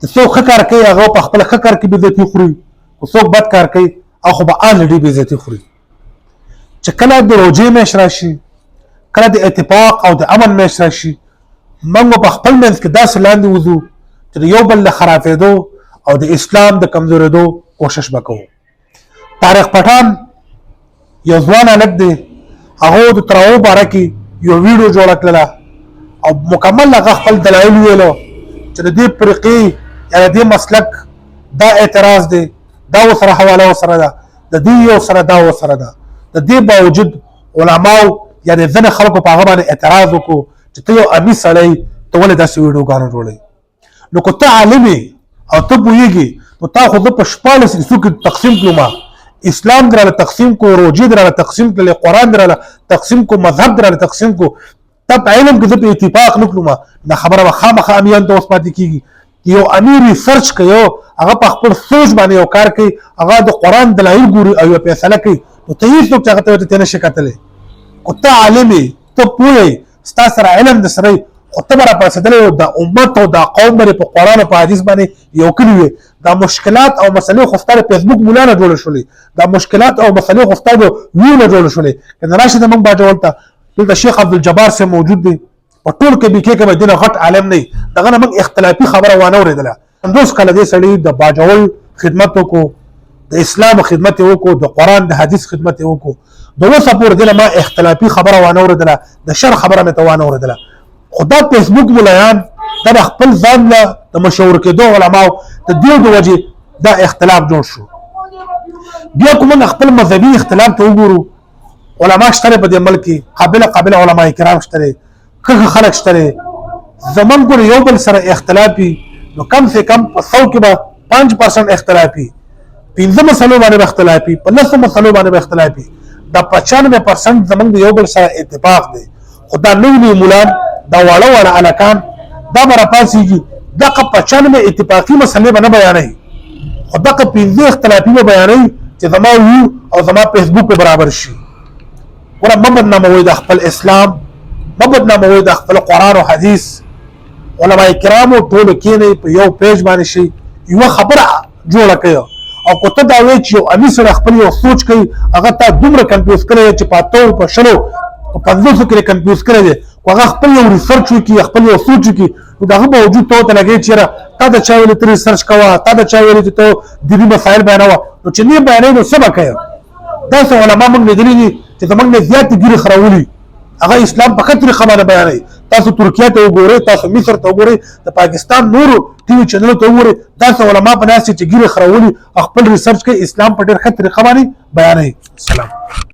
څوک ښه کار کوي هغه په خپل ښه کار کې بې عزتي خوري، خو څوک بد کار کوي هغه به الریډي بې عزتي خوري. چې کله د روژې میاشت راشي، کله د اتفاق او د امن میاشت راشي، موږ په خپل منځ کې داسې لاندې وځو چې د یو بل له خرابېدو او د اسلام د کمزورېدو کوشش به کوو. طارق پټان یو ځوان هلک دی، هغه د تراو باره کې یو ویډیو جوړه کړله او مکمل هغه خپل دلایل ویلو چې د دې فرقې یا د دې مسلک دا اعتراض دی، دا ورسره حواله ورسره ده، د دې یو سره دا ورسره ده. د دې باوجود علماو یا د ځینې خلکو په هغه باندې اعتراض وکړو چې ته یو امي سړی ته ولې داسې ویډیوګانې جوړوې. نو که ته عالم او ته پوهېږې نو تا خو زه په 14 حصو کې تقسیم کړو، اسلام دراله تقسیم کو، روژې دراله تقسیم کړلې، قرآن دراله تقسیم کو، مذهب دراله تقسیم کو. ته په علم کې زه په اتفاق نه کړم، دا خبره به خامخا امیانو ته اوس پاتې کېږي. یو امیر ریسرچ کوي، هغه په خپل سوچ باندې یو کار کوي، هغه د قرآن دلایل ګوري او یو فیصله کوي، نو ته هېڅوک چې هغه ته ته نشې کتلی. خو ته عالم یې، ته پوه یې، ستا سره علم د سره خو ته به راپاڅېدلی د امت او دا قوم به په قرآن او په حدیث باندې یو کلي وې. دا مشکلات او مسلې خو ستا د فیسبوک مولا نه جوړې شولې، دا مشکلات او مسلې خو ستا د ویو نه جوړې شولې. که نه راشي زموږ باجوړ ته، دلته شیخ عبدالجبار صاحب موجود دی، په ټول کې بي کې کې به دې نه غټ عالم نه وي، دغه نه موږ اختلافي خبره وانه اورېدله. 50 کاله دې سړي د باجوړ خدمت وکړو، د اسلام خدمت یې وکړو، د قرآن د حدیث خدمت یې وکړو. د اوسه پورې دې نه ما اختلافي خبره وانه اورېدله، د شر خبره مې ته وانه اورېدله. خو دا فیسبوک ملایان دا د خپل ځان له د مشهور کېدو علماو د دې د وجې دا اختلاف جوړ شو. بیا که موږ خپل مذهبي اختلاف ته وګورو، علما شته په دې ملک کې، قابل علما کرام شته، ښه خلک شته. زمونږ ګوره یو بل سره اختلاف وي نو کم سے کم په 100 کې به 5% اختلاف وي، 15 مسلو باندې به اختلاف وي، په 10 مسلو باندې به اختلاف وي. دا 95% زمونږ د یو بل سره اتفاق دی. خو دا نوي مولان، دا واړه واړه هلکان دا به راپاڅېږي، دغه 95 اتفاقي مسلې به نه بیانوي، خو دغه 15 اختلافي به بیانوي چې زما ویو او زما فیسبوک به برابر شي. ګوره مه بدناموئ د خپل اسلام، مه بدناموئ د خپل قرآن او حدیث. علما کرامو ټولو کښېنئ په یو پیج باندې شئ، یوه خبره جوړه کړئ. او که ته دا وایې چې یو امي سره خپل یو سوچ کوي، هغه تا دومره کنفیوز کړی دی چې په 8 په 20 په 50 کې کنفیوز کړی دی، خو هغه خپل یو ریسرچ وکړي، خپل یو سوچ وکړي، نو د هغه باوجود ته ورته لګوي چې یاره تا د چا ویلي ته ریسرچ کوه، تا د چا ویلي چې ته دیني مسایل بیانوه. نو چې نه بیانوي نو څه به کوې؟ داسې علما موږ لیدلي دي چې زموږ نه زیاتې ګیرې خرولي، هغه اسلام په ښه طریقه باندې بیانوي. تاسو ترکیه ته وګورئ، تاسو مصر ته وګورئ، د پاکستان نورو ټي وي چینلو ته وګورئ، داسې علما په ناست چې ګیرې خرولي، خپل ریسرچ کوي، اسلام په ډېر ښه طریقه باندې بیانوي. السلام.